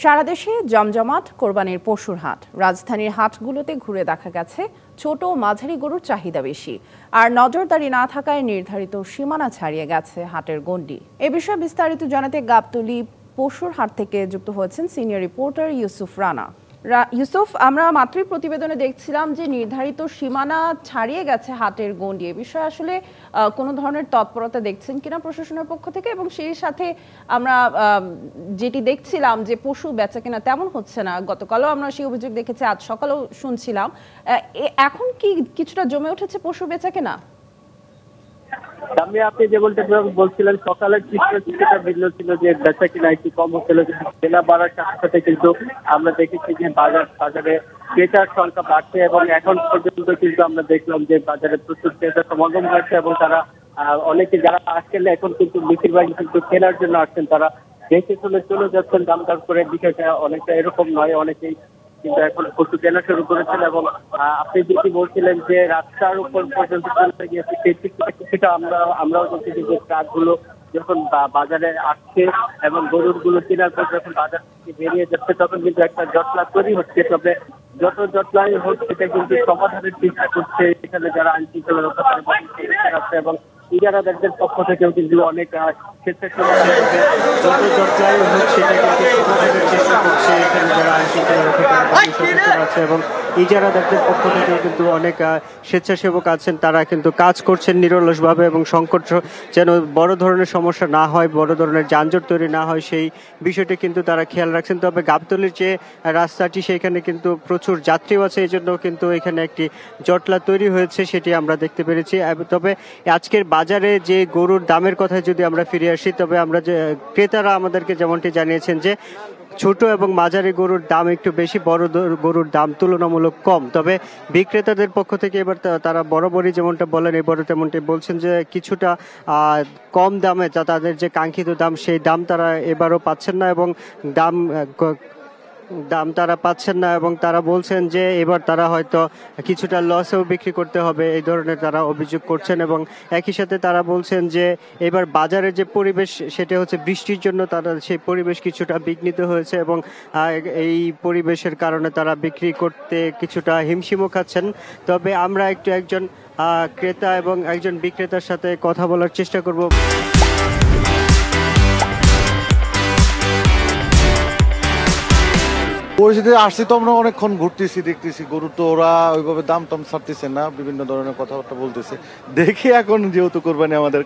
সারা দেশে জমজমাট কোরবানির পশুর হাট। রাজধানীর হাটগুলোতে ঘুরে দেখা গেছে ছোট ও মাঝারি গরুর চাহিদা বেশি, আর নজরদারি না থাকায় নির্ধারিত সীমানা ছাড়িয়ে গেছে হাটের গণ্ডি। এ বিষয়ে বিস্তারিত জানাতে গাবতলী পশুর হাট থেকে যুক্ত হয়েছেন সিনিয়র রিপোর্টার ইউসুফ রানা। ইউসুফ, আমরা মাত্রই প্রতিবেদনে দেখছিলাম যে নির্ধারিত সীমানা ছাড়িয়ে গেছে হাটের গণ্ডি। এ বিষয়ে আসলে কোনো ধরনের তৎপরতা দেখছেন কিনা প্রশাসনের পক্ষ থেকে, এবং সেই সাথে আমরা যেটি দেখছিলাম যে পশু বেচা কিনা তেমন হচ্ছে না, গতকালও আমরা সেই অভিযোগ দেখেছি, আজ সকালেও শুনছিলাম, এখন কি কিছুটা জমে উঠেছে পশু বেচা কিনা? আপনি যেমনটা বলছিলেন সকালের চিত্র কিছুটা ভিন্ন ছিল, যে বেচা কিনা একটু কম হচ্ছিল, কিন্তু কেনা বাড়ার সাথে সাথে কিন্তু আমরা দেখেছি যে বাজারে ক্রেতার সংখ্যা বাড়ছে, এবং এখন পর্যন্ত কিন্তু আমরা দেখলাম যে বাজারে প্রচুর ক্রেতার সমাগম হয়েছে, এবং তারা অনেকে যারা আসছেন এখন কিন্তু বেশিরভাগই কিন্তু কেনার জন্য আসছেন, তারা দেখে চলে যাচ্ছেন দাম দর করে। বিষয়টা অনেকটা এরকম নয়, অনেকেই কিন্তু এখন পশু কেনা শুরু করেছেন, এবং আপনি যেটি বলছিলেন যে রাস্তার উপর পর্যন্ত চলে গিয়েছে, সেই চিত্রটা কিছুটা আমরাও দেখেছি যে ট্রাকগুলো যখন বাজারে আসছে এবং গরুগুলো কেনার পর যখন বাজার থেকে বেরিয়ে যাচ্ছে, তখন কিন্তু একটা জটলা তৈরি হচ্ছে। তবে যত জটলাই হোক সেটা কিন্তু সমাধানের চেষ্টা করছে এখানে যারা আইন শৃঙ্খলা রক্ষাকারী বাহিনী আছে, এবং ইজারাদারদের পক্ষ থেকেও কিন্তু অনেক স্বেচ্ছাসেবক যত জটলাই হোক সেটা কিন্তু সমাধানের চেষ্টা করছে এখানে যারা আইন শৃঙ্খলা রক্ষাকারী বাহিনীর সদস্যরা আছে, এবং ইজারাদারদের পক্ষ থেকেও কিন্তু অনেক স্বেচ্ছাসেবক আছেন। তারা কিন্তু কাজ করছেন নিরলসভাবে, এবং সংকট যেন বড় ধরনের সমস্যা না হয়, বড় ধরনের যানজট তৈরি না হয়, সেই বিষয়টি কিন্তু তারা খেয়াল রাখছেন। তবে গাবতলীর যে রাস্তাটি সেখানে কিন্তু প্রচুর যাত্রীও আছে, এই জন্য কিন্তু এখানে একটি জটলা তৈরি হয়েছে সেটি আমরা দেখতে পেরেছি। তবে আজকের বাজারে যে গরুর দামের কথায় যদি আমরা ফিরে আসি, তবে আমরা যে ক্রেতারা আমাদেরকে যেমনটি জানিয়েছেন যে ছোট এবং মাঝারি গরুর দাম একটু বেশি, বড় গরুর দাম তুলনামূলক কম। তবে বিক্রেতাদের পক্ষ থেকে এবার তারা বরাবরই যেমনটা বলেন, এবারও তেমনটি বলছেন যে কিছুটা কম দামে তাদের যে কাঙ্ক্ষিত দাম সেই দাম তারা এবারও পাচ্ছেন না, এবং দাম তারা পাচ্ছেন না, এবং তারা বলছেন যে এবার তারা হয়তো কিছুটা লসেও বিক্রি করতে হবে, এই ধরনের তারা অভিযোগ করছেন। এবং একই সাথে তারা বলছেন যে এবার বাজারের যে পরিবেশ সেটা হচ্ছে বৃষ্টির জন্য তারা সেই পরিবেশ কিছুটা বিঘ্নিত হয়েছে, এবং এই পরিবেশের কারণে তারা বিক্রি করতে কিছুটা হিমশিমও খাচ্ছেন। তবে আমরা একজন ক্রেতা এবং একজন বিক্রেতার সাথে কথা বলার চেষ্টা করব। পরিস্থিতি আসছি তো আমরা অনেকক্ষণ ঘুরতেছি, দেখতেছি গরু তো ওরা ওইভাবে দাম টাম ছাড়তেছে না, বিভিন্ন ধরনের কথাবার্তা বলতেছে। দেখি এখন যেহেতু কোরবানি আমাদের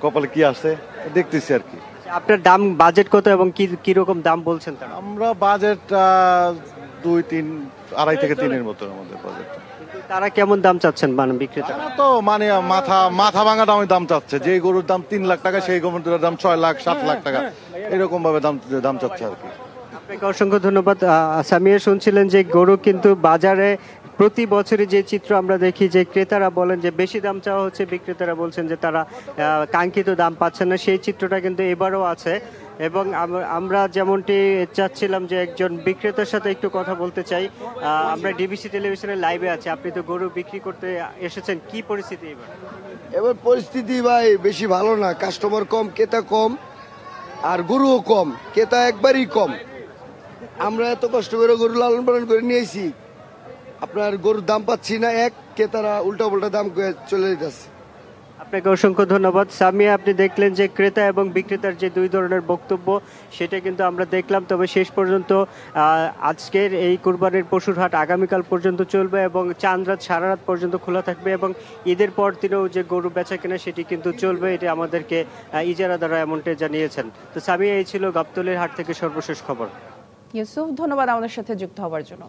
কপালে কি আসে দেখতেছি আর কি। আপনার দাম বাজেট কত এবং কি রকম দাম বলছেন? আমরা বাজেট 2-3, 2.5 থেকে 3-এর মতো আমাদের বাজেট। তারা কেমন দাম চাচ্ছেন মানে বিক্রেতা? তো মানে মাথা ভাঙা দাম চাচ্ছে, যে গরুর দাম 3 লাখ টাকা সেই গরুর দাম 6 লাখ 7 লাখ টাকা এরকম ভাবে দাম চাচ্ছে আর কি। আপনাকে অসংখ্য ধন্যবাদ। সামিয়া, শুনছিলেন যে গরু কিন্তু বাজারে প্রতি বছরই যে চিত্র আমরা দেখি যে ক্রেতারা বলেন যে বেশি দাম চাওয়া হচ্ছে, বিক্রেতারা বলছেন যে তারা কাঙ্ক্ষিত দাম পাচ্ছেন না, সেই চিত্রটা কিন্তু এবারও আছে। এবং আমরা যেমনটি চাচ্ছিলাম যে একজন বিক্রেতার সাথে একটু কথা বলতে চাই। আমরা ডিবিসি টেলিভিশনের লাইভে আছি, আপনি তো গরু বিক্রি করতে এসেছেন, কি পরিস্থিতি এবার? পরিস্থিতি ভাই বেশি ভালো না, কাস্টমার কম, ক্রেতা কম, আর গরুও কম, ক্রেতা একবারই কম। আমরা এত কষ্ট করে গরু লালন পালন করে নিয়েছি, আপনার গরুর দাম পাচ্ছি না, ক্রেতারা উল্টা পাল্টা দাম চলে যেতেছে। আপনাকে অসংখ্য ধন্যবাদ। সামিয়া, আপনি দেখলেন যে ক্রেতা এবং বিক্রেতার যে দুই ধরনের বক্তব্য সেটা কিন্তু আমরা দেখলাম। তবে শেষ পর্যন্ত আজকের এই কুরবানির পশুর হাট আগামীকাল পর্যন্ত চলবে, এবং চাঁদ রাত সারা রাত পর্যন্ত খোলা থাকবে, এবং ঈদের পর দিনেও যে গরু বেচা কেনা সেটি কিন্তু চলবে, এটি আমাদেরকে ইজারাদাররা এমনটাই জানিয়েছেন। তো সামিয়া, এই ছিল গাবতলীর হাট থেকে সর্বশেষ খবর। ইউসুফ, ধন্যবাদ আমাদের সাথে যুক্ত হওয়ার জন্য।